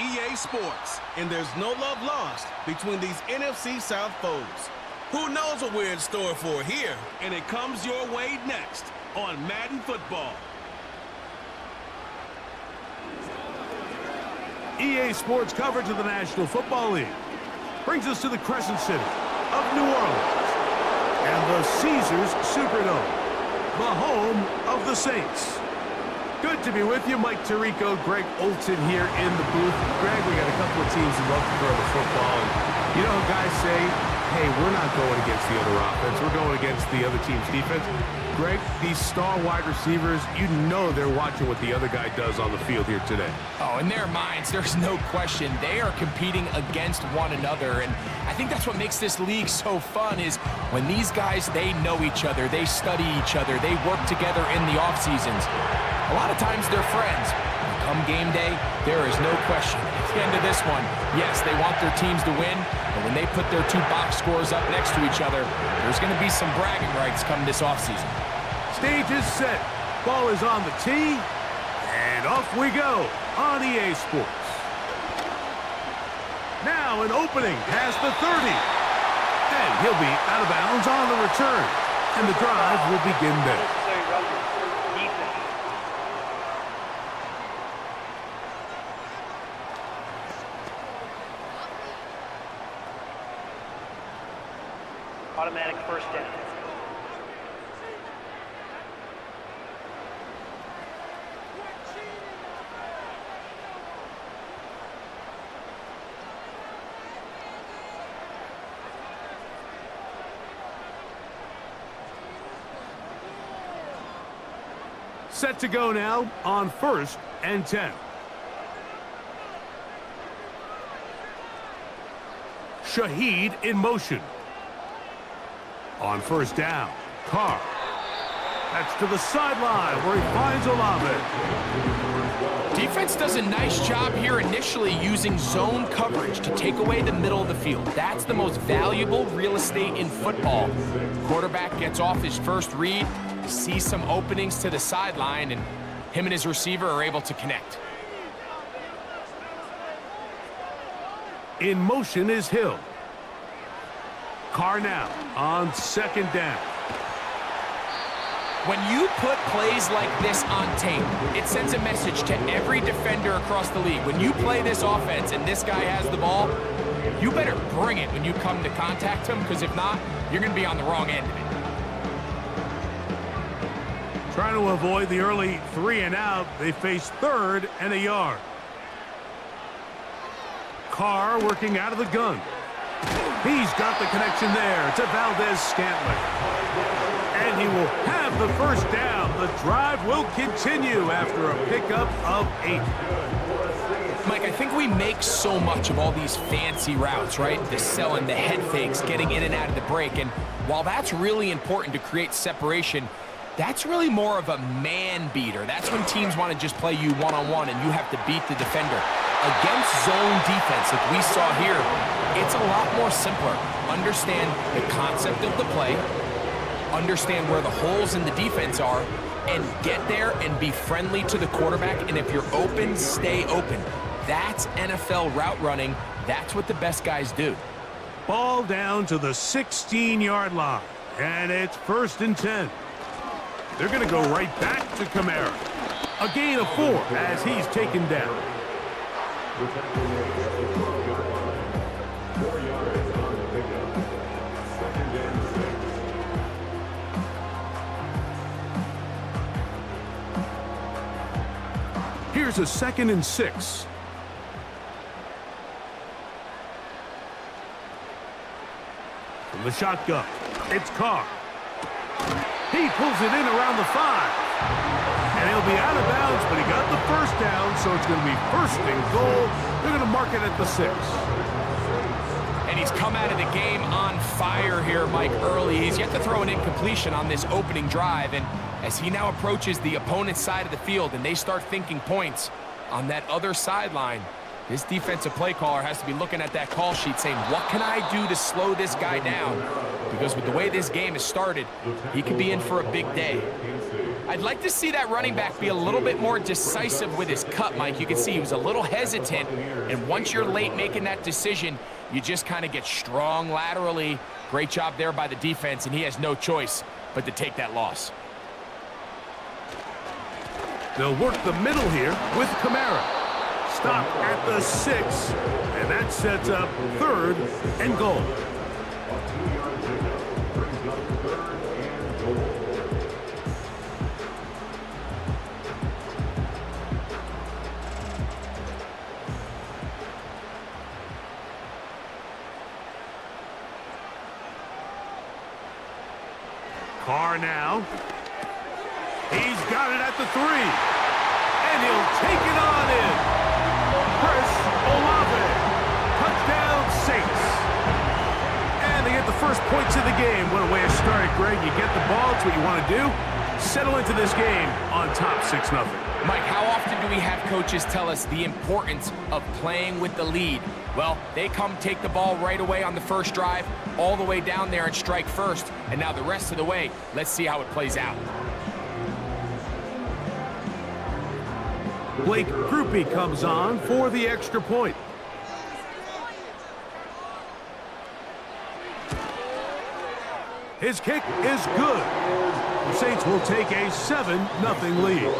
EA Sports, and there's no love lost between these NFC South foes. Who knows what we're in store for here, and it comes your way next on Madden Football. EA Sports coverage of the National Football League brings us to the Crescent City of New Orleans and the Caesars Superdome, the home of the Saints. Good to be with you. Mike Tirico, Greg Olson here in the booth. Greg, we got a couple of teams who love to throw the football. And you know how guys say, hey, we're not going against the other offense. We're going against the other team's defense. Greg, these star wide receivers, you know they're watching what the other guy does on the field here today. Oh, in their minds, there's no question. They are competing against one another, and I think that's what makes this league so fun is when these guys, they know each other, they study each other, they work together in the off seasons. A lot of times they're friends. Come game day, there is no question. At the end of this one, yes, they want their teams to win, but when they put their two box scores up next to each other, there's going to be some bragging rights come this offseason. Stage is set. Ball is on the tee, and off we go on EA Sports. Now an opening past the 30, and he'll be out of bounds on the return, and the drive will begin there. Automatic first down. Set to go now on 1st and 10. Shaheed in motion. On 1st down, Carr. That's to the sideline where he finds Olave. Defense does a nice job here initially using zone coverage to take away the middle of the field. That's the most valuable real estate in football. Quarterback gets off his first read, sees some openings to the sideline, and him and his receiver are able to connect. In motion is Hill. Carr now on 2nd down. When you put plays like this on tape, it sends a message to every defender across the league. When you play this offense and this guy has the ball, you better bring it when you come to contact him, because if not, you're going to be on the wrong end of it. Trying to avoid the early 3 and out, they face 3rd and a yard. Carr working out of the gun. He's got the connection there to Valdez-Scantling. And he will have the first down. The drive will continue after a pickup of 8. Mike, I think we make so much of all these fancy routes, right? The selling, the head fakes, getting in and out of the break. And while that's really important to create separation, that's really more of a man beater. That's when teams want to just play you one-on-one and you have to beat the defender. Against zone defense, like we saw here, it's a lot more simpler. Understand the concept of the play, understand where the holes in the defense are, and get there and be friendly to the quarterback. And if you're open, stay open. That's NFL route running. That's what the best guys do. Ball down to the 16-yard line, and it's 1st and 10. They're going to go right back to Kamara. A gain of 4 as he's taken down. Here's a 2nd and 6. From the shotgun, it's Carr. He pulls it in around the 5. And he'll be out of bounds, but he got the first down, so it's going to be 1st and goal. They're going to mark it at the 6. And he's come out of the game on fire here, Mike, early. He's yet to throw an incompletion on this opening drive, and as he now approaches the opponent's side of the field and they start thinking points on that other sideline, this defensive play caller has to be looking at that call sheet saying, what can I do to slow this guy down? Because with the way this game has started, he could be in for a big day. I'd like to see that running back be a little bit more decisive with his cut, Mike. You can see he was a little hesitant, and once you're late making that decision, you just kind of get strong laterally. Great job there by the defense, and he has no choice but to take that loss. They'll work the middle here with Kamara. Stop at the 6, and that sets up 3rd and goal. Carr now. He's got it at the 3. And he'll take it on in. Chris Olave. Touchdown, Saints. And they get the first points of the game. What a way to start it, Greg. You get the ball. It's what you want to do. Settle into this game on top 6-0. Mike, how often do we have coaches tell us the importance of playing with the lead? Well, they come take the ball right away on the first drive, all the way down there and strike first. And now the rest of the way, let's see how it plays out. Blake Grupe comes on for the extra point. His kick is good. The Saints will take a 7-0 lead.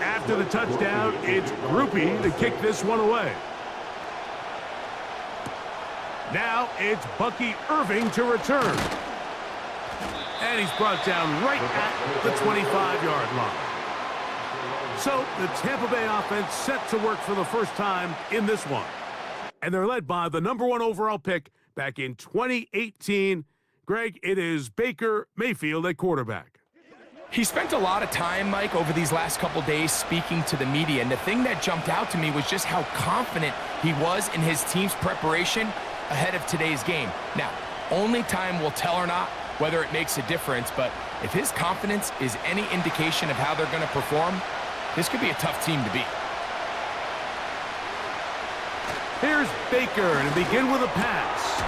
After the touchdown, it's Grupe to kick this one away. Now it's Bucky Irving to return. And he's brought down right at the 25-yard line. So the Tampa Bay offense set to work for the first time in this one. And they're led by the #1 overall pick back in 2018. Greg, it is Baker Mayfield at quarterback. He spent a lot of time, Mike, over these last couple days speaking to the media, and the thing that jumped out to me was just how confident he was in his team's preparation ahead of today's game. Now, only time will tell or not whether it makes a difference, but if his confidence is any indication of how they're going to perform, this could be a tough team to beat. Here's Baker to begin with a pass.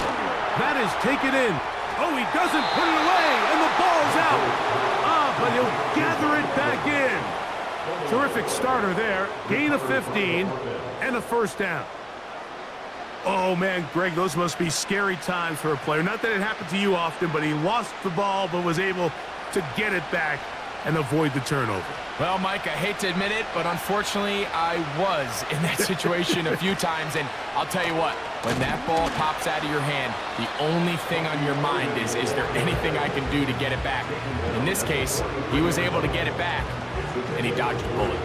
That is taken in. Oh, he doesn't put it away, and the ball's out. But he'll gather it back in. Terrific starter there. Gain of 15 and a first down. Oh, man, Greg, those must be scary times for a player. Not that it happened to you often, but he lost the ball but was able to get it back and avoid the turnover. Well, Mike, I hate to admit it, but unfortunately, I was in that situation a few times, and I'll tell you what, when that ball pops out of your hand, the only thing on your mind is there anything I can do to get it back? In this case, he was able to get it back, and he dodged a bullet.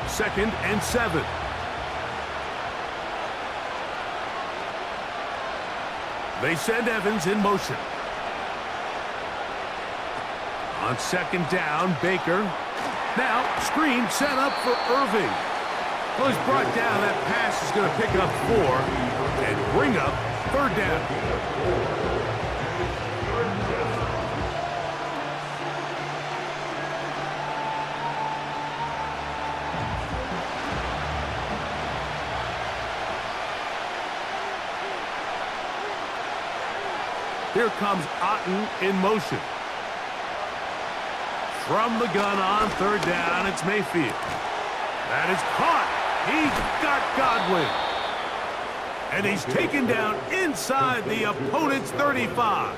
Second and 7. They send Evans in motion. On second down, Baker. Now, screen set up for Irving. Well, he's brought down. That pass is going to pick up 4 and bring up 3rd down. Here comes Otten in motion. From the gun on 3rd down, it's Mayfield. That is caught. He's got Godwin. And he's taken down inside the opponent's 35.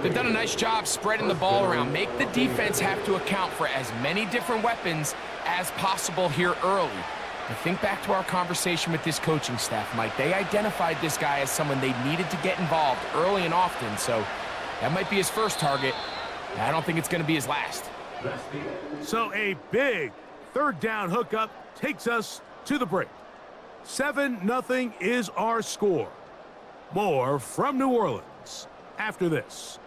They've done a nice job spreading the ball around. Make the defense have to account for as many different weapons as possible here early. I think back to our conversation with this coaching staff, Mike. They identified this guy as someone they needed to get involved early and often, so that might be his first target. I don't think it's going to be his last. So a big 3rd down hookup takes us to the break. 7-0 is our score. More from New Orleans after this.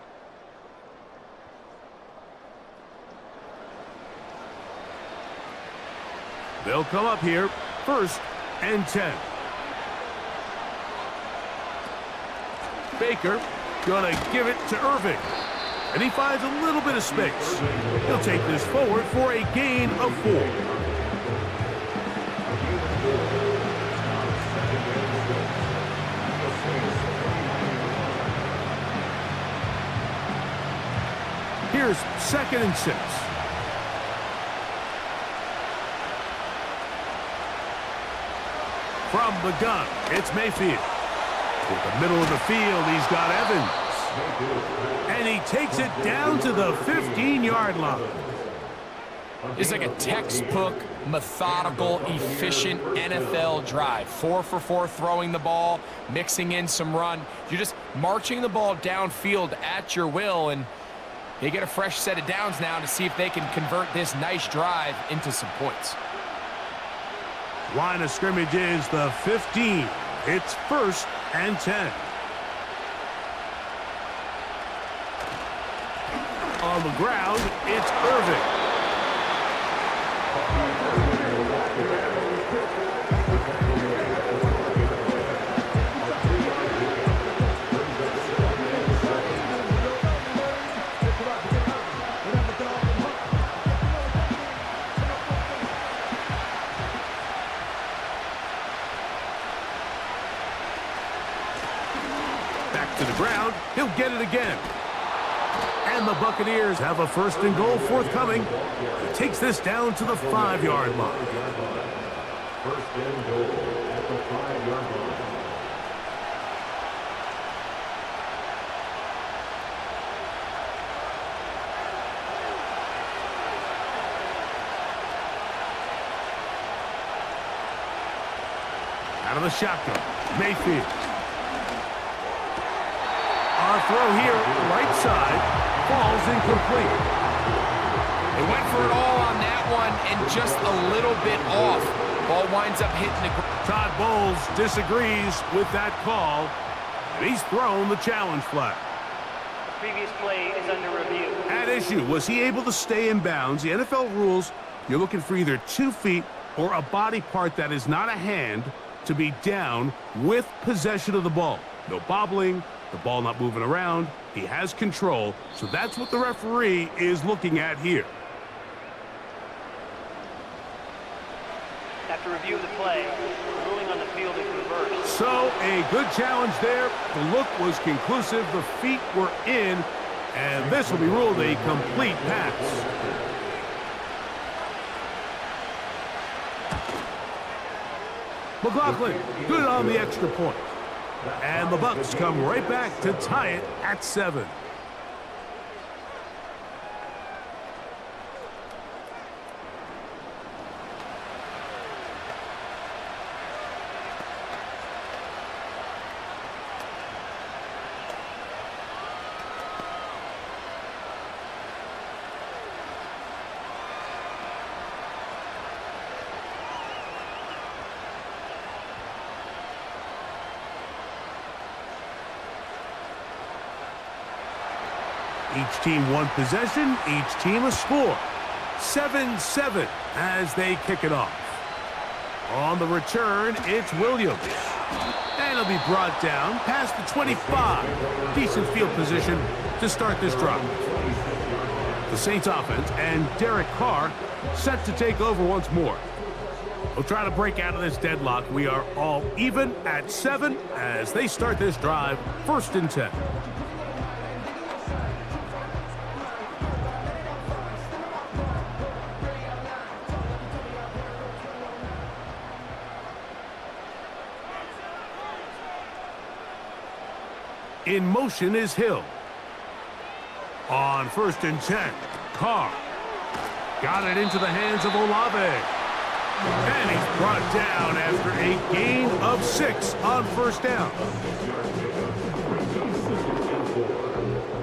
They'll come up here, 1st and 10. Baker gonna give it to Irving. And he finds a little bit of space. He'll take this forward for a gain of 4. Here's 2nd and 6. From the gun, it's Mayfield. With the middle of the field, he's got Evans. And he takes it down to the 15-yard line. It's like a textbook, methodical, efficient NFL drive. 4 for 4 throwing the ball, mixing in some run. You're just marching the ball downfield at your will, and they get a fresh set of downs now to see if they can convert this nice drive into some points. Line of scrimmage is the 15. It's 1st and 10. On the ground, it's Irving. Back to the ground, he'll get it again. And the Buccaneers have a 1st and goal forthcoming. He takes this down to the 5-yard line. 1st and goal at the 5-yard line. Out of the shotgun, Mayfield. Our throw here, right side, falls incomplete. They went for it all on that one and just a little bit off. Ball winds up hitting the ground. Todd Bowles disagrees with that call, and he's thrown the challenge flag. Previous play is under review. At issue, was he able to stay in bounds? The NFL rules, you're looking for either 2 feet or a body part that is not a hand to be down with possession of the ball. No bobbling, the ball not moving around. He has control, so that's what the referee is looking at here. After review of the play, the ruling on the field is reversed. So, a good challenge there. The look was conclusive. The feet were in, and this will be ruled a complete pass. McLaughlin, good on the extra point. And the Bucs come right back to tie it at 7. Each team one possession, each team a score. 7-7 as they kick it off. On the return, it's Williams. And he'll be brought down past the 25. Decent field position to start this drive. The Saints offense and Derek Carr set to take over once more. We'll try to break out of this deadlock. We are all even at 7 as they start this drive, 1st and 10. In motion is Hill. On 1st and 10, Carr. Got it into the hands of Olave. And he's brought down after a gain of 6 on 1st down.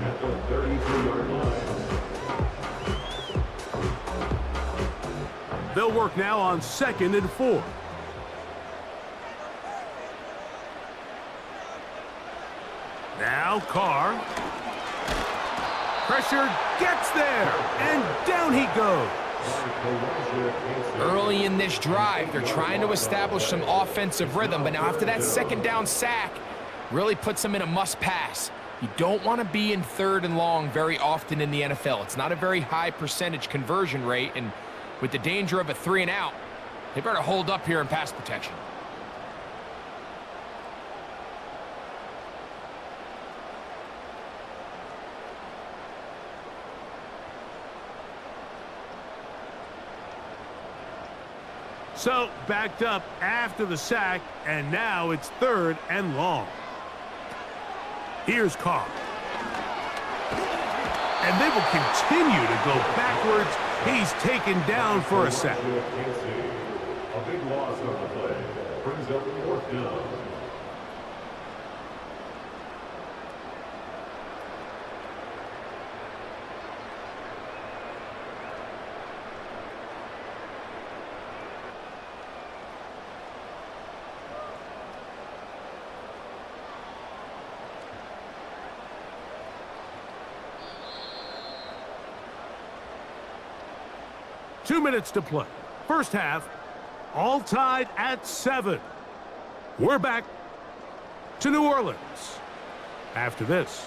At the 32-yard line. They'll work now on 2nd and 4. Now Carr. Pressure gets there, and down he goes. Early in this drive, they're trying to establish some offensive rhythm, but now after that second down sack, really puts them in a must-pass. You don't want to be in 3rd and long very often in the NFL. It's not a very high percentage conversion rate, and with the danger of a 3 and out, they better hold up here in pass protection. So, backed up after the sack, and now it's 3rd and long. Here's Carr. And they will continue to go backwards. He's taken down for a sack. A big loss on the play. Brings up 4th down. Two minutes to play. First half, all tied at 7. We're back to New Orleans after this.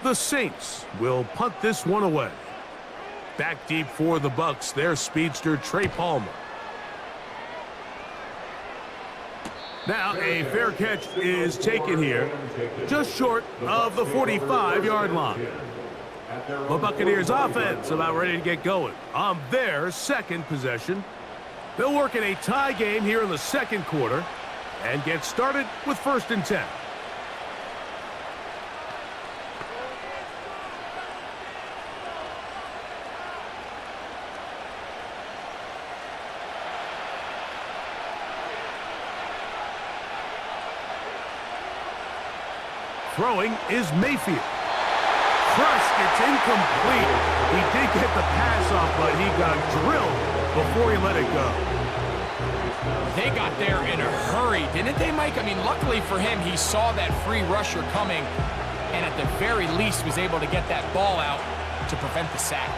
The Saints will punt this one away. Back deep for the Bucs, their speedster Trey Palmer. Now a fair catch is taken here, just short of the 45-yard line. The Buccaneers offense about ready to get going on their second possession. They'll work in a tie game here in the second quarter and get started with 1st and 10. Throwing is Mayfield. It's incomplete. He did get the pass off, but he got drilled before he let it go. They got there in a hurry, didn't they, Mike? I mean, luckily for him, he saw that free rusher coming and at the very least was able to get that ball out to prevent the sack.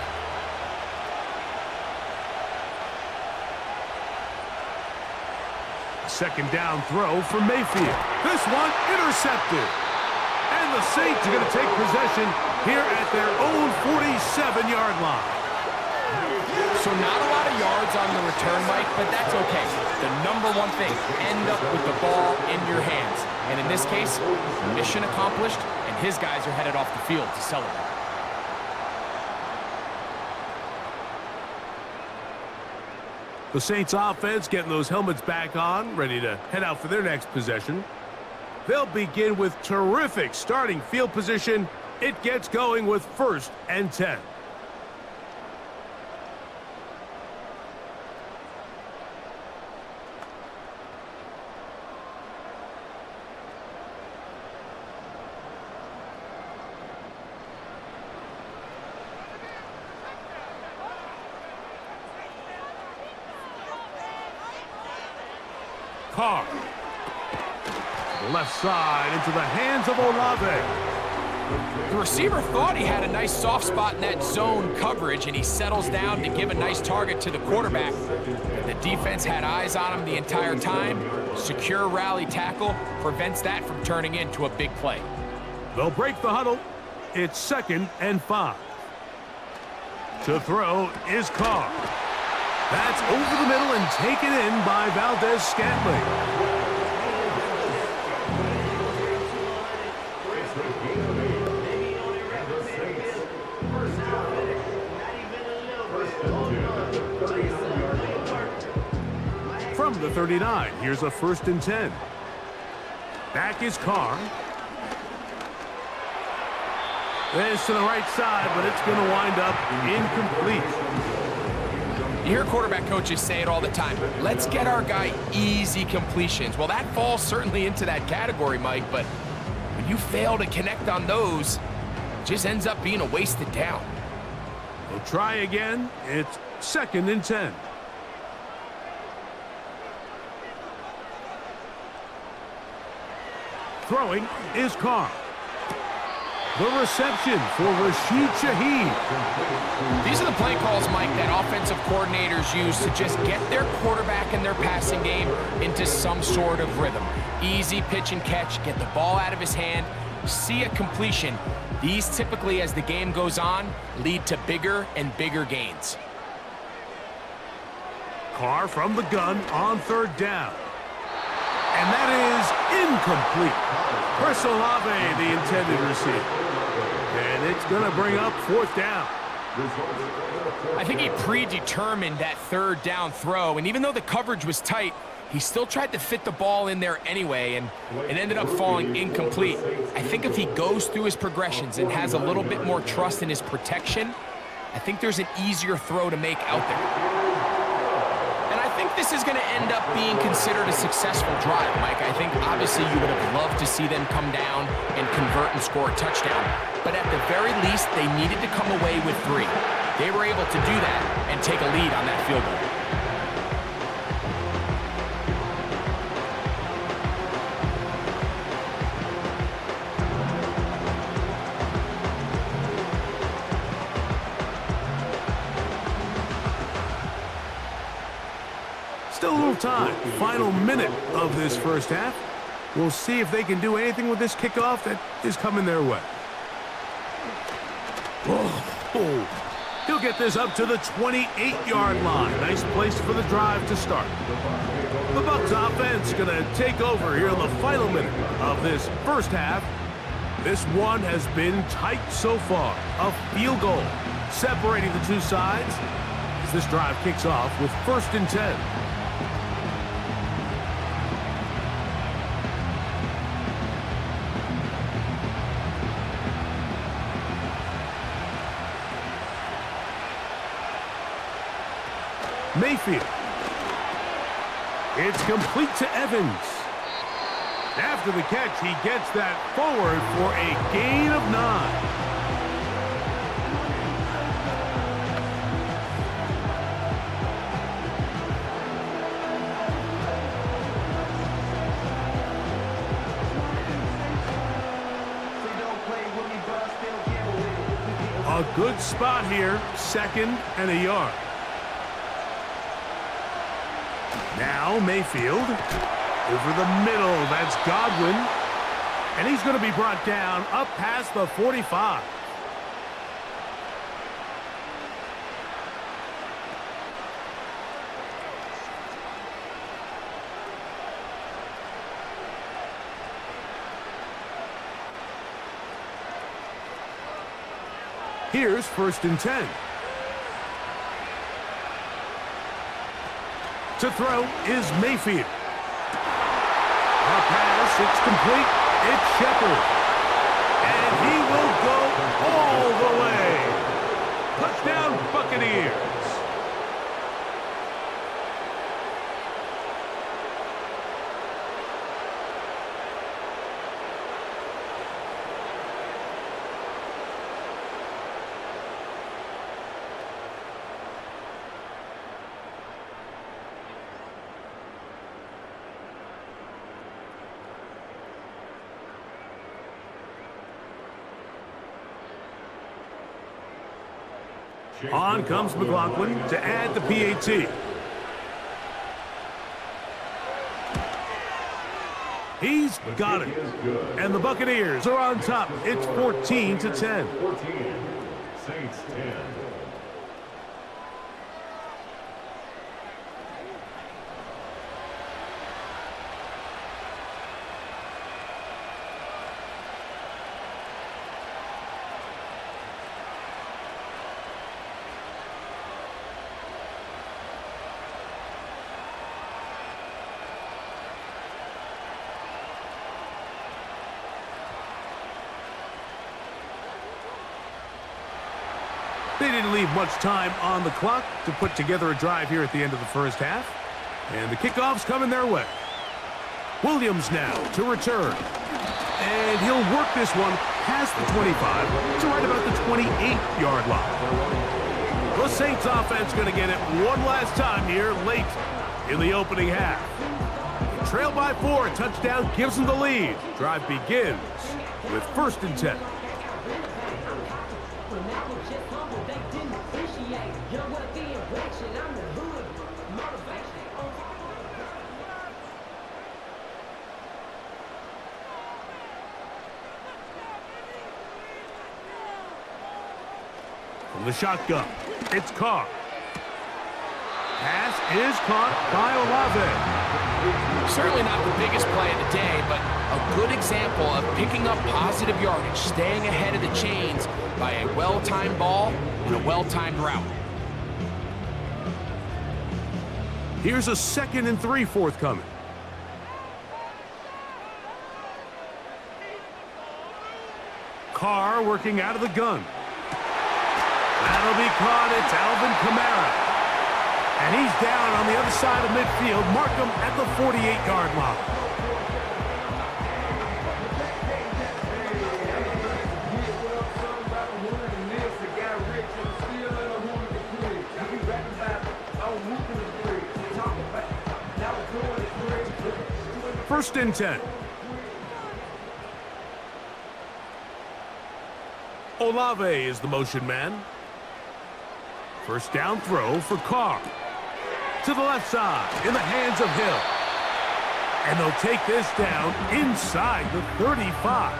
Second down throw for Mayfield. This one intercepted. And the Saints are going to take possession here at their own 47-yard line. So not a lot of yards on the return, Mike, but that's okay. The number one thing, end up with the ball in your hands. And in this case, mission accomplished, and his guys are headed off the field to celebrate. The Saints offense getting those helmets back on, ready to head out for their next possession. They'll begin with terrific starting field position. It gets going with 1st and 10. Carr. Left side into the hands of Olave. The receiver thought he had a nice soft spot in that zone coverage, and he settles down to give a nice target to the quarterback. The defense had eyes on him the entire time. Secure rally tackle prevents that from turning into a big play. They'll break the huddle. It's 2nd and 5. To throw is Carr. That's over the middle and taken in by Valdez-Scantling. From the 39, here's a 1st and 10. Back is Carr. This to the right side, but it's going to wind up incomplete. You hear quarterback coaches say it all the time. Let's get our guy easy completions. Well, that falls certainly into that category, Mike, but when you fail to connect on those, it just ends up being a wasted down. We'll try again. It's 2nd and 10. Throwing is Carr. The reception for Rashid Shaheed. These are the play calls, Mike, that offensive coordinators use to just get their quarterback and their passing game into some sort of rhythm. Easy pitch and catch, get the ball out of his hand, see a completion. These typically, as the game goes on, lead to bigger and bigger gains. Carr from the gun on third down. And that is incomplete. Chris Olave, the intended receiver. And it's going to bring up fourth down. I think he predetermined that third down throw, and even though the coverage was tight, he still tried to fit the ball in there anyway, and it ended up falling incomplete. I think if he goes through his progressions and has a little bit more trust in his protection, I think there's an easier throw to make out there. And I think this is going to end up being considered a successful drive, Mike. I think obviously you would have loved to see them come down and convert and score a touchdown. But at the very least, they needed to come away with 3. They were able to do that and take a lead on that field goal. Still a little time. Final minute of this first half. We'll see if they can do anything with this kickoff that is coming their way. Oh, he'll get this up to the 28-yard line. Nice place for the drive to start. The Bucs offense going to take over here in the final minute of this first half. This one has been tight so far. A field goal separating the two sides as this drive kicks off with 1st and 10. Mayfield. It's complete to Evans. After the catch, he gets that forward for a gain of 9. A good spot here, 2nd and a yard. Now Mayfield, over the middle, that's Godwin. And he's going to be brought down up past the 45. Here's 1st and 10. To throw is Mayfield. A pass, it's complete. It's Shepard. And he will go all the way. Touchdown, Buccaneers. On comes McLaughlin to add the PAT. He's got it. And the Buccaneers are on top. It's 14-10. 14, Saints 10. They didn't leave much time on the clock to put together a drive here at the end of the first half. And the kickoff's coming their way. Williams now to return. And he'll work this one past the 25 to right about the 28-yard line. The Saints offense going to get it one last time here late in the opening half. trail by 4. A touchdown gives them the lead. Drive begins with 1st and 10. From the shotgun, it's Carr. Pass is caught by Olave. Certainly not the biggest play of the day, but a good example of picking up positive yardage, staying ahead of the chains by a well-timed ball and a well-timed route. Here's a 2nd and 3 forthcoming. Carr working out of the gun. That'll be caught. It's Alvin Kamara. And he's down on the other side of midfield. Mark him at the 48-yard line. First and 10. Olave is the motion man. First down throw for Carr. To the left side, in the hands of Hill. And they'll take this down inside the 35.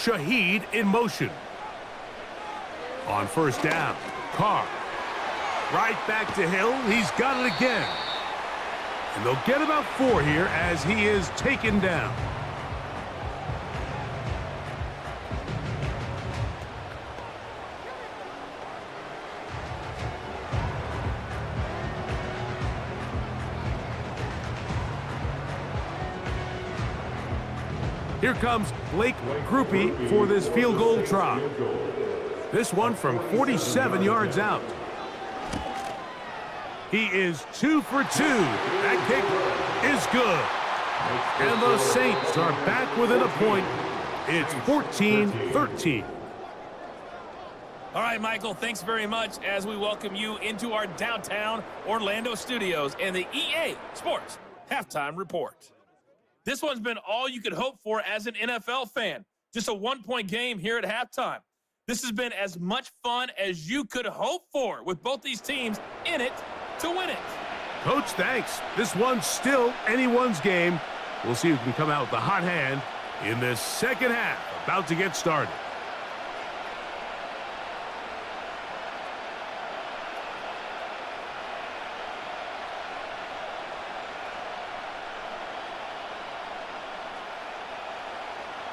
Shaheed in motion. On first down, Carr. Right back to Hill. He's got it again. And they'll get about 4 here as he is taken down. Here comes Blake Groupie for this field goal try. This one from 47 yards out. He is 2 for 2. That kick is good. And the Saints are back within a point. It's 14-13. All right, Michael, thanks very much as we welcome you into our downtown Orlando studios and the EA Sports Halftime Report. This one's been all you could hope for as an NFL fan. Just a one-point game here at halftime. This has been as much fun as you could hope for with both these teams in it to win it. Coach, thanks. This one's still anyone's game. We'll see who can come out with the hot hand in this second half. About to get started.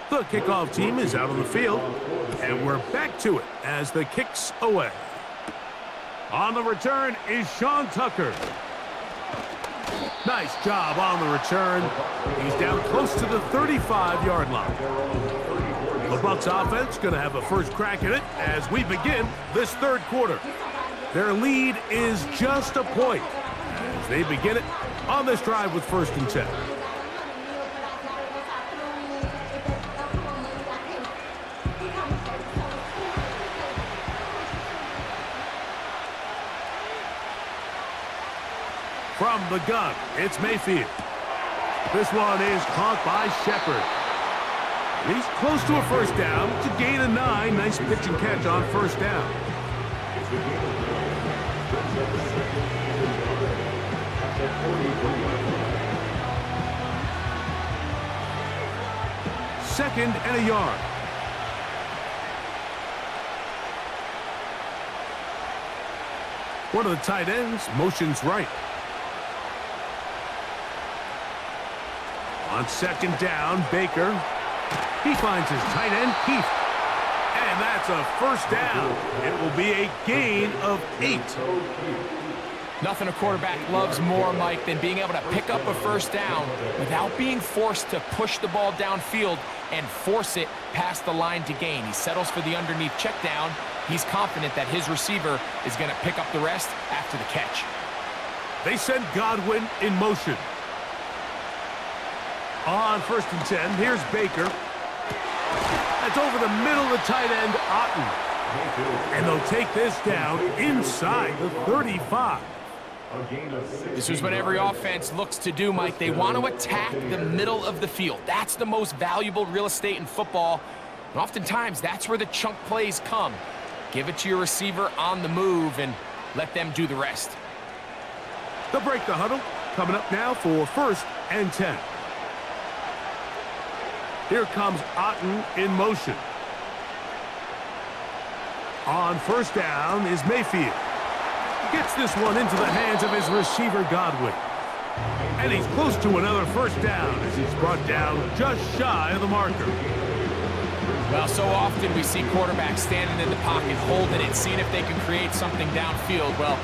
The kickoff team is out on the field, and we're back to it as the kick's away. On the return is Sean Tucker. Nice job on the return. He's down close to the 35-yard line. The Bucs offense going to have a first crack at it as we begin this third quarter. Their lead is just a point as they begin it on this drive with 1st and 10. From the gun, it's Mayfield. This one is caught by Shepard. He's close to a first down to gain a 9. Nice pitch and catch on first down. Second and a yard. One of the tight ends motions right. On second down, Baker. He finds his tight end, Keith. And that's a first down. It will be a gain of 8. Nothing a quarterback loves more, Mike, than being able to pick up a first down without being forced to push the ball downfield and force it past the line to gain. He settles for the underneath check down. he's confident that his receiver is going to pick up the rest after the catch. They send Godwin in motion. On 1st and 10, here's Baker. That's over the middle of the tight end, Otten. And they'll take this down inside the 35. This is what every offense looks to do, Mike. They want to attack the middle of the field. That's the most valuable real estate in football. And oftentimes, that's where the chunk plays come. Give it to your receiver on the move and let them do the rest. They'll break the huddle. Coming up now for 1st and 10. Here comes Otten in motion. On 1st down is Mayfield. Gets this one into the hands of his receiver, Godwin. And he's close to another 1st down as he's brought down just shy of the marker. Well, so often we see quarterbacks standing in the pocket, holding it, seeing if they can create something downfield. Well,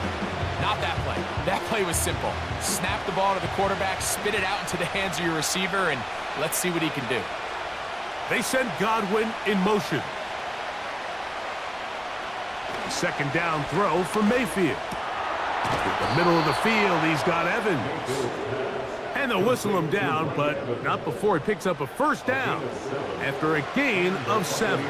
not that play. That play was simple. Snap the ball to the quarterback, spit it out into the hands of your receiver, and let's see what he can do. They send Godwin in motion. 2nd down throw for Mayfield. In the middle of the field, he's got Evans. And they'll whistle him down, but not before he picks up a 1st down after a gain of 7.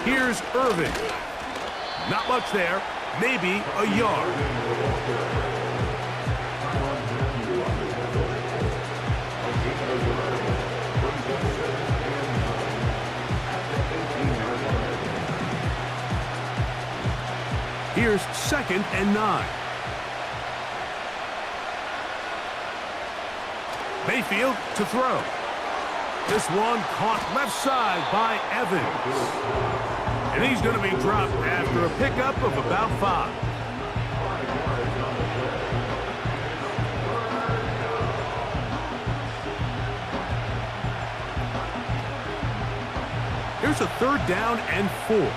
Here's Irving. Not much there, maybe a yard. Here's 2nd and 9. Mayfield to throw. This one caught left side by Evans. And he's going to be dropped after a pickup of about 5. Here's a 3rd down and 4.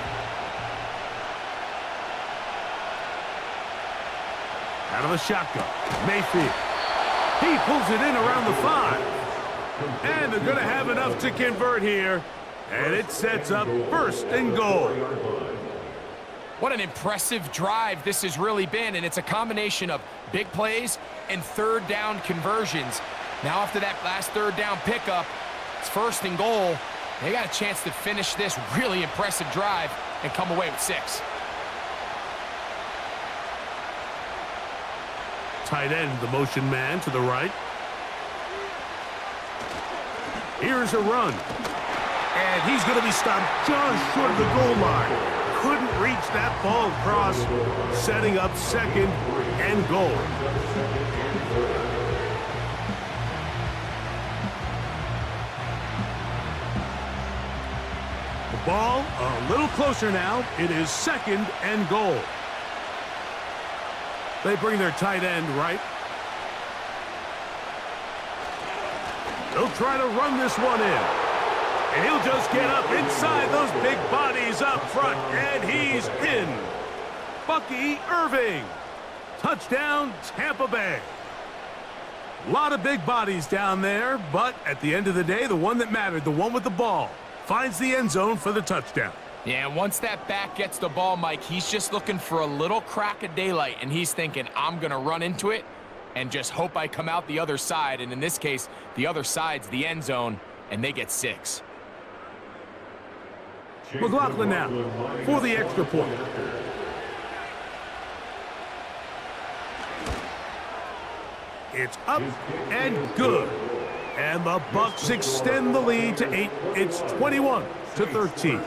Out of the shotgun, Mayfield. He pulls it in around the 5. And they're going to have enough to convert here. And it sets up 1st and goal. What an impressive drive this has really been, and it's a combination of big plays and 3rd down conversions. Now after that last 3rd down pickup, it's 1st and goal. They got a chance to finish this really impressive drive and come away with 6. Tight end, the motion man to the right. Here's a run. And he's going to be stopped just short of the goal line. Couldn't reach that ball across, setting up 2nd and goal. The ball a little closer now. It is 2nd and goal. They bring their tight end right. They'll try to run this one in. And he'll just get up inside those big bodies up front, and he's in. Bucky Irving. Touchdown, Tampa Bay. A lot of big bodies down there, but at the end of the day, the one that mattered, the one with the ball, finds the end zone for the touchdown. Yeah, once that back gets the ball, Mike, he's just looking for a little crack of daylight, and he's thinking, I'm going to run into it and just hope I come out the other side. And in this case, the other side's the end zone, and they get 6. McLaughlin now for the extra point. It's up and good. And the Bucs extend the lead to 8. It's 21-13.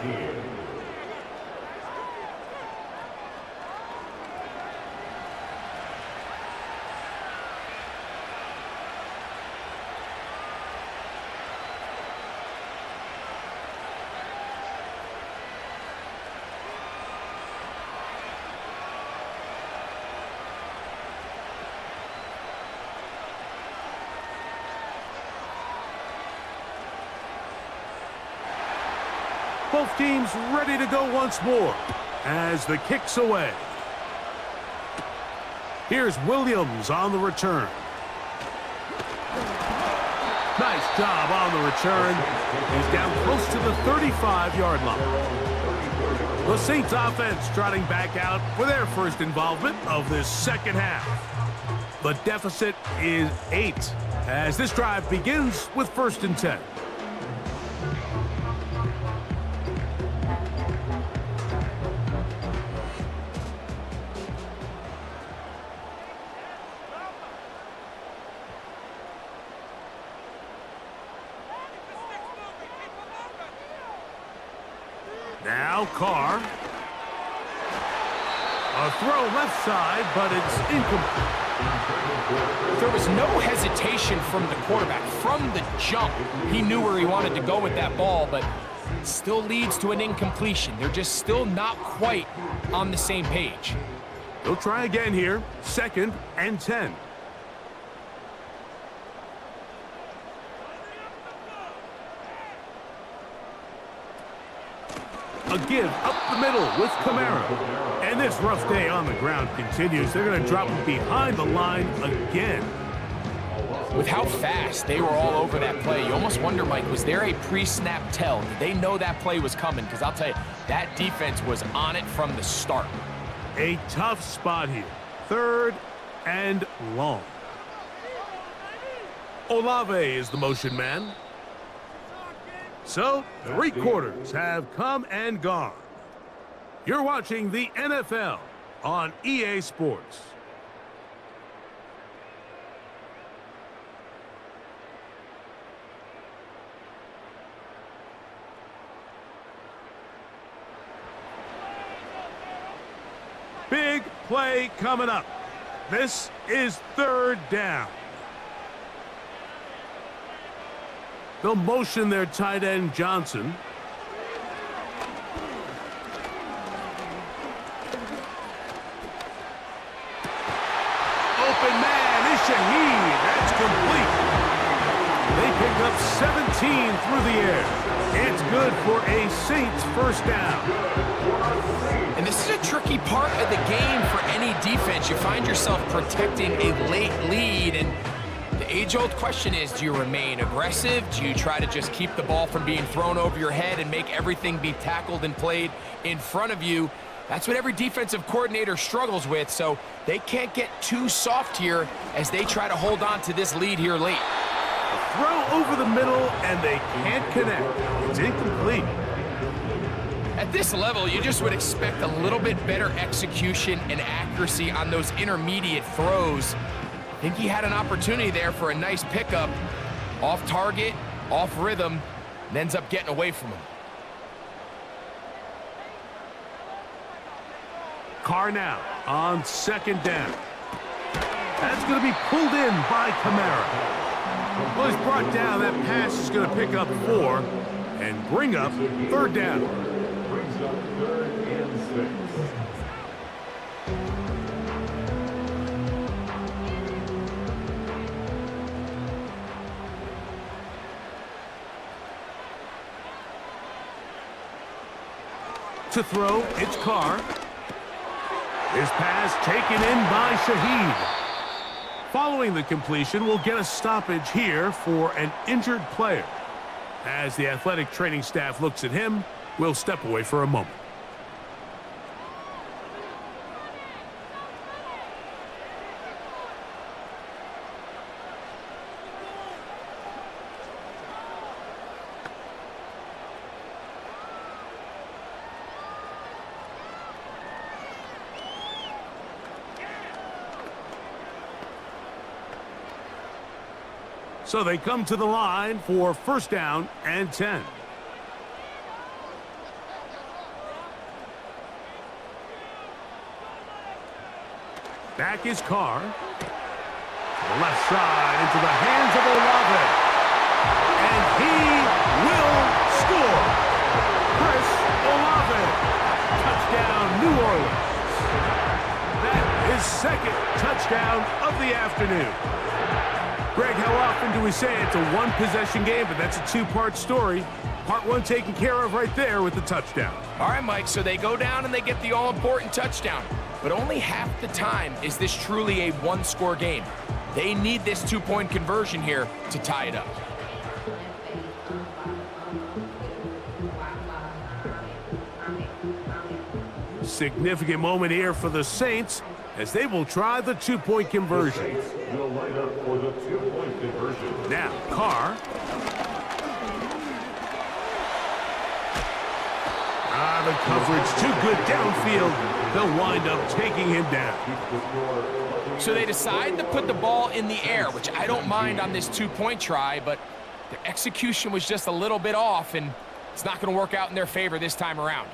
Both teams ready to go once more. as the kick's away. Here's Williams on the return. Nice job on the return. He's down close to the 35-yard line. The Saints offense trotting back out for their first involvement of this second half. The deficit is 8 as this drive begins with 1st and 10. Now Carr. A throw left side, but it's incomplete. There was no hesitation from the quarterback. From the jump, he knew where he wanted to go with that ball, but still leads to an incompletion. They're just still not quite on the same page. They'll try again here. 2nd and 10. A give up the middle with Kamara. And this rough day on the ground continues. They're going to drop him behind the line again. With how fast they were all over that play, you almost wonder, Mike, was there a pre-snap tell? Did they know that play was coming? Because I'll tell you, that defense was on it from the start. A tough spot here. 3rd and long. Olave is the motion man. So, 3 quarters have come and gone. You're watching the NFL on EA Sports. Big play coming up. This is 3rd down. They'll motion their tight end, Johnson. Open man is Shaheed. That's complete. They pick up 17 through the air. It's good for a Saints 1st down. And this is a tricky part of the game for any defense. You find yourself protecting a late lead, and the age-old question is, do you remain aggressive? Do you try to just keep the ball from being thrown over your head and make everything be tackled and played in front of you? That's what every defensive coordinator struggles with, so they can't get too soft here as they try to hold on to this lead here late. A throw over the middle, and they can't connect. It's incomplete. At this level, you just would expect a little bit better execution and accuracy on those intermediate throws. I think he had an opportunity there for a nice pickup. Off target, off rhythm, and ends up getting away from him. Carr now on 2nd down. That's going to be pulled in by Kamara. Well, he's brought down. That pass is going to pick up 4 and bring up 3rd down. Brings up 3rd and 6. To throw, it's Carr. His pass taken in by Shaheed. Following the completion, we'll get a stoppage here for an injured player. As the athletic training staff looks at him, we'll step away for a moment. So they come to the line for 1st down and 10. Back is Carr. Left side into the hands of Olave. And he will score. Chris Olave. Touchdown, New Orleans. That is 2nd touchdown of the afternoon. Greg, how often do we say it's a one-possession game, but that's a two-part story? Part one taken care of right there with the touchdown. All right, Mike, so they go down and they get the all-important touchdown. But only half the time is this truly a one-score game. They need this two-point conversion here to tie it up. Significant moment here for the Saints as they will try the two-point conversion. The Saints will line up for the two-point conversion. Now, Carr. The coverage too good downfield. They'll wind up taking him down. So they decide to put the ball in the air, which I don't mind on this two-point try, but their execution was just a little bit off, and it's not going to work out in their favor this time around.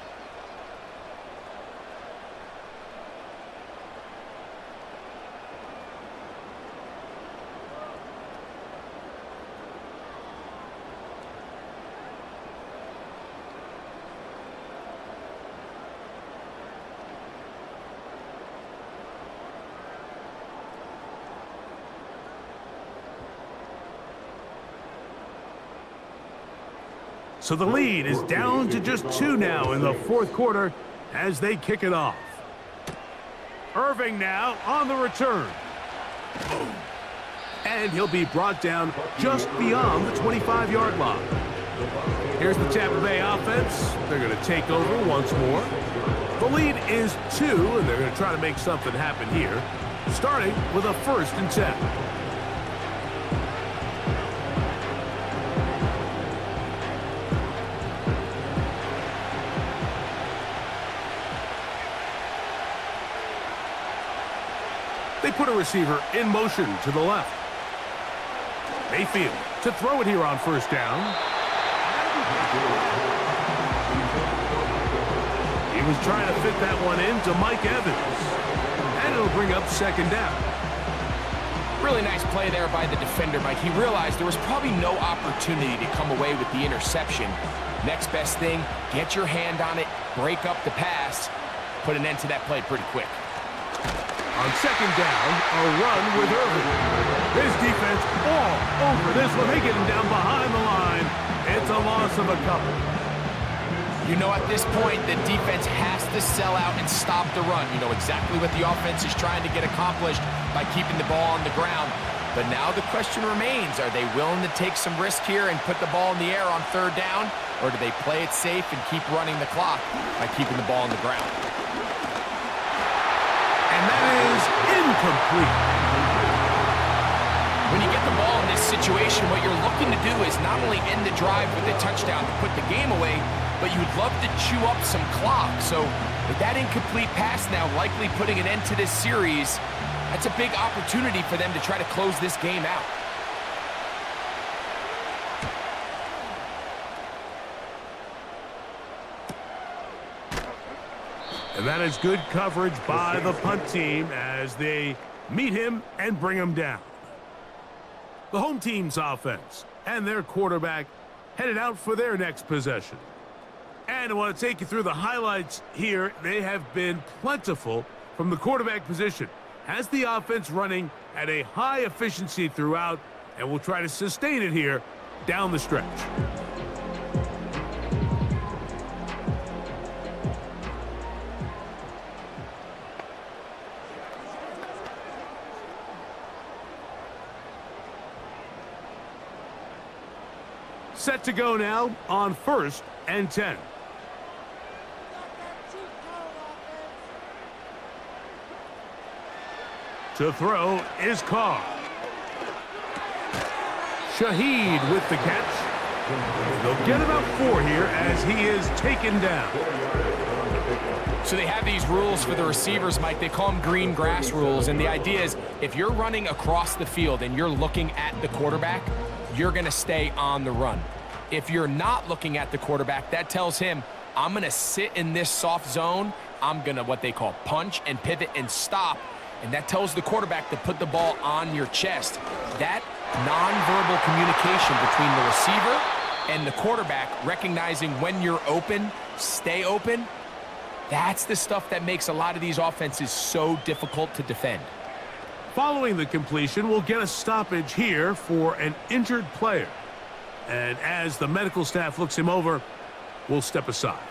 So the lead is down to just 2 now in the fourth quarter as they kick it off. Irving now on the return. And he'll be brought down just beyond the 25-yard line. Here's the Tampa Bay offense. They're going to take over once more. The lead is 2, and they're going to try to make something happen here, starting with a 1st and 10. They put a receiver in motion to the left. Mayfield to throw it here on 1st down. He was trying to fit that one into Mike Evans. And it'll bring up 2nd down. Really nice play there by the defender, Mike. He realized there was probably no opportunity to come away with the interception. Next best thing, get your hand on it, break up the pass, put an end to that play pretty quick. On 2nd down, a run with Irving. His defense all over this one. They get him down behind the line. It's a loss of a couple. You know, at this point, the defense has to sell out and stop the run. You know exactly what the offense is trying to get accomplished by keeping the ball on the ground. But now the question remains, are they willing to take some risk here and put the ball in the air on 3rd down? Or do they play it safe and keep running the clock by keeping the ball on the ground? And that is incomplete. When you get the ball in this situation, what you're looking to do is not only end the drive with a touchdown to put the game away, but you'd love to chew up some clock. So with that incomplete pass now likely putting an end to this series, that's a big opportunity for them to try to close this game out. And that is good coverage by the punt team as they meet him and bring him down. The home team's offense and their quarterback headed out for their next possession. And I want to take you through the highlights here. They have been plentiful from the quarterback position. Has the offense running at a high efficiency throughout, and will try to sustain it here down the stretch. Set to go now on 1st and 10. To throw is Carr. Shaheed with the catch. They'll get about 4 here as he is taken down. So they have these rules for the receivers, Mike. They call them green grass rules. And the idea is if you're running across the field and you're looking at the quarterback, you're going to stay on the run. If you're not looking at the quarterback, that tells him, I'm going to sit in this soft zone. I'm going to what they call punch and pivot and stop. And that tells the quarterback to put the ball on your chest. That nonverbal communication between the receiver and the quarterback, recognizing when you're open, stay open, that's the stuff that makes a lot of these offenses so difficult to defend. Following the completion, we'll get a stoppage here for an injured player. And as the medical staff looks him over, we'll step aside.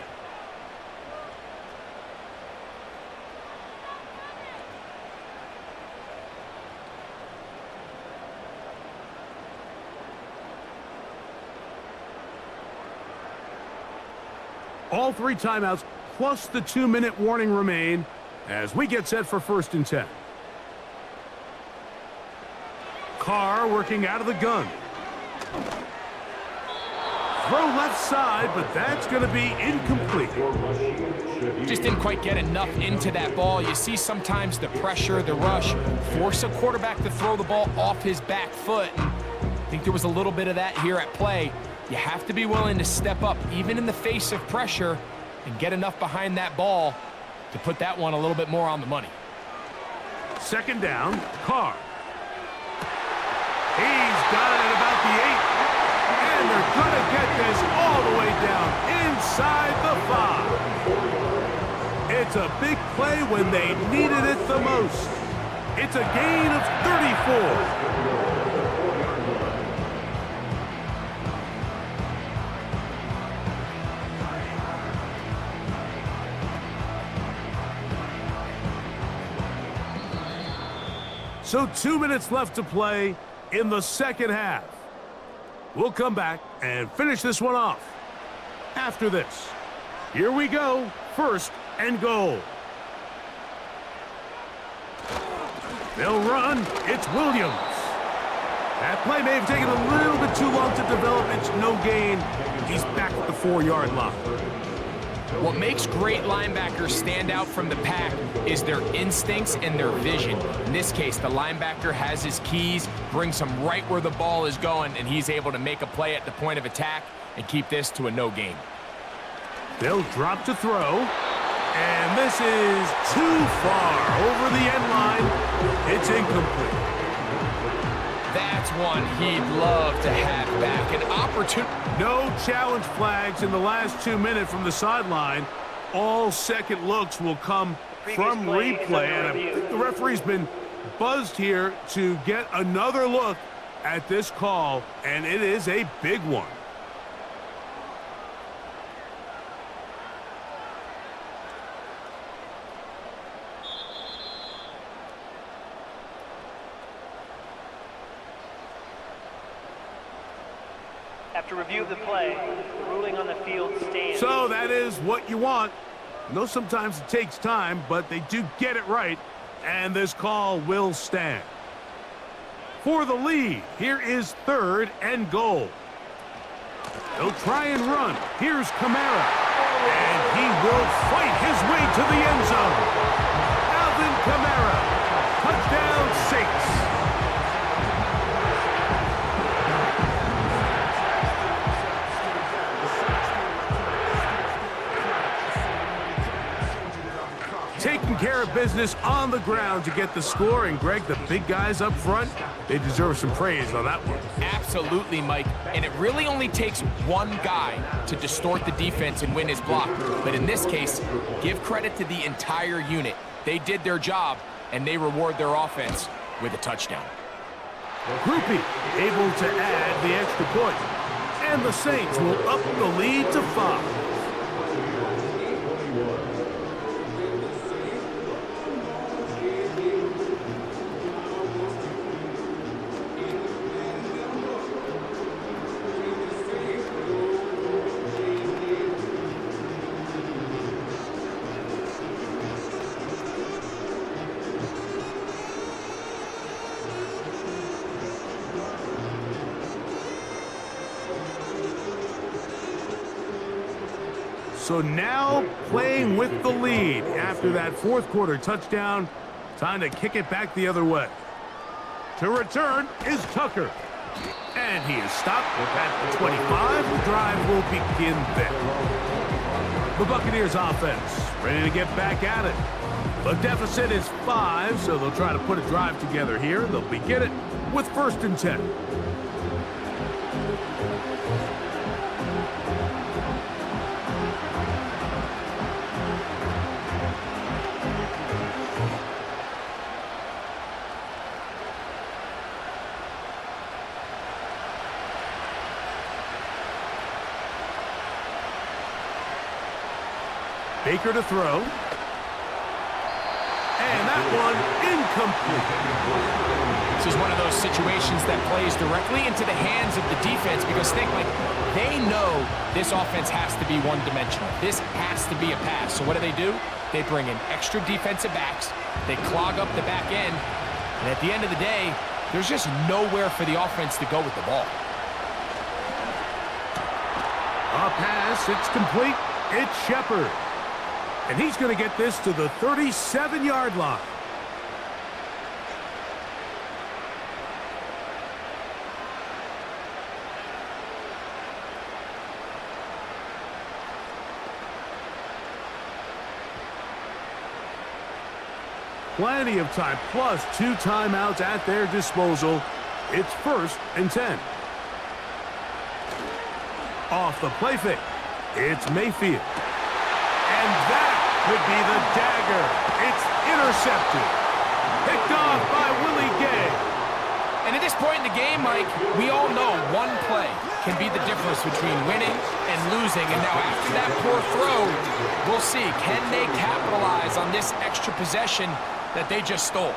All 3 timeouts plus the 2-minute warning remain as we get set for 1st and 10. Carr working out of the gun. Throw left side, but that's going to be incomplete. Just didn't quite get enough into that ball. You see sometimes the pressure, the rush, force a quarterback to throw the ball off his back foot. And I think there was a little bit of that here at play. You have to be willing to step up, even in the face of pressure, and get enough behind that ball to put that one a little bit more on the money. 2nd down, Carr. He's got it at about the 8. And they're going to get this all the way down inside the 5. It's a big play when they needed it the most. It's a gain of 34. So 2 minutes left to play in the 2nd half. We'll come back and finish this one off after this. Here we go, 1st and goal. They'll run. It's Williams. That play may have taken a little bit too long to develop. It's no gain. He's back at the 4-yard line. What makes great linebackers stand out from the pack is their instincts and their vision. In this case, the linebacker has his keys, brings him right where the ball is going, and he's able to make a play at the point of attack and keep this to a no gain. They'll drop to throw, and this is too far over the end line. It's incomplete. That's one he'd love to have back. An opportunity. No challenge flags in the last 2 minutes from the sideline. All second looks will come from replay. And I think the referee's been buzzed here to get another look at this call, and it is a big one. After review of the play, the ruling on the field stands. So that is what you want. I know sometimes it takes time, but they do get it right, and this call will stand. For the lead, here is 3rd and goal. They'll try and run. Here's Kamara, and he will fight his way to the end zone. Alvin Kamara, touchdown Saints. Taking care of business on the ground to get the score. And, Greg, the big guys up front, they deserve some praise on that one. Absolutely, Mike. And it really only takes one guy to distort the defense and win his block. But in this case, give credit to the entire unit. They did their job, and they reward their offense with a touchdown. Groupie able to add the extra point. And the Saints will up the lead to 5. So now playing with the lead after that 4th quarter touchdown. Time to kick it back the other way. To return is Tucker. And he is stopped at the 25. The drive will begin there. The Buccaneers offense ready to get back at it. The deficit is 5, so they'll try to put a drive together here. They'll begin it with 1st and 10. Baker to throw. And that one incomplete. This is one of those situations that plays directly into the hands of the defense because think, like, they know this offense has to be one-dimensional. This has to be a pass. So what do? They bring in extra defensive backs. They clog up the back end. And at the end of the day, there's just nowhere for the offense to go with the ball. A pass, it's complete. It's Shepard. And he's going to get this to the 37-yard line. Plenty of time, plus 2 timeouts at their disposal. It's 1st and 10. Off the play fake, it's Mayfield. And that could be the dagger. It's intercepted. Picked off by Willie Gay. And at this point in the game, Mike, we all know one play can be the difference between winning and losing. And now after that poor throw, we'll see, can they capitalize on this extra possession that they just stole?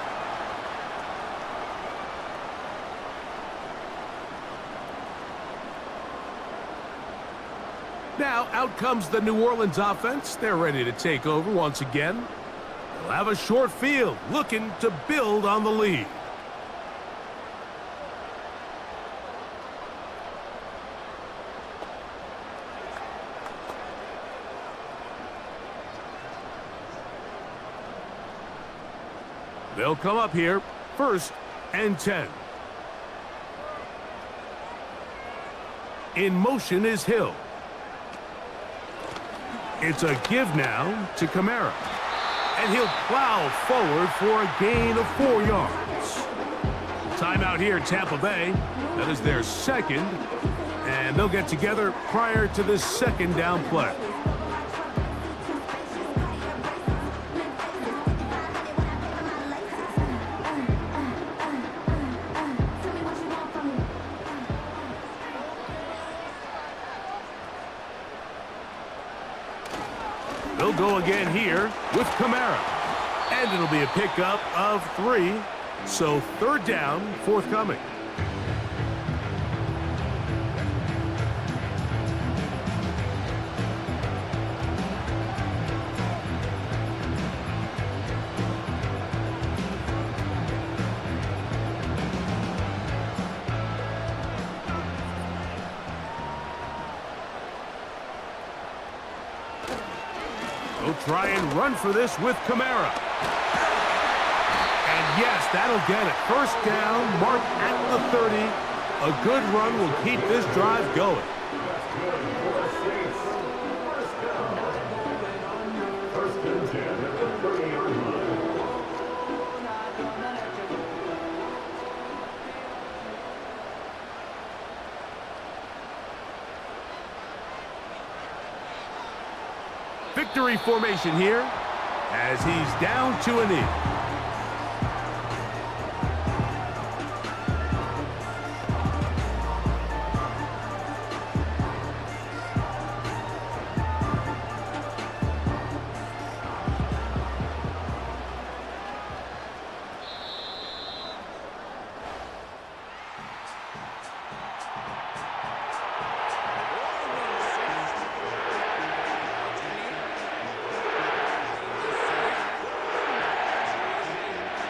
Now out comes the New Orleans offense. They're ready to take over once again. They'll have a short field, looking to build on the lead. They'll come up here, 1st and 10. In motion is Hill. It's a give now to Kamara. And he'll plow forward for a gain of 4 yards. Timeout here, Tampa Bay. That is their 2nd. And they'll get together prior to this 2nd down play. They'll go again here with Kamara. And it'll be a pickup of 3. So 3rd down forthcoming. They'll try and run for this with Kamara. And yes, that'll get it. 1st down, marked at the 30. A good run will keep this drive going. First and 10 at the 30-yard line. Victory formation here as he's down to a knee.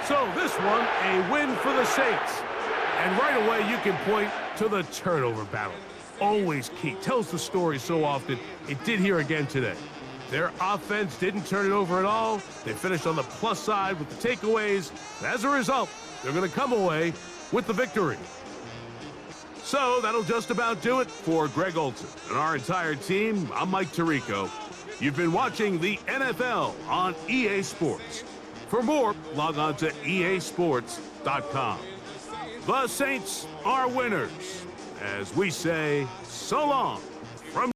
So this one, a win for the Saints. And right away, you can point to the turnover battle. Always key. Tells the story so often. It did here again today. Their offense didn't turn it over at all. They finished on the plus side with the takeaways. And as a result, they're going to come away with the victory. So that'll just about do it for Greg Olson and our entire team. I'm Mike Tirico. You've been watching the NFL on EA Sports. For more, log on to easports.com. The Saints are winners, as we say so long.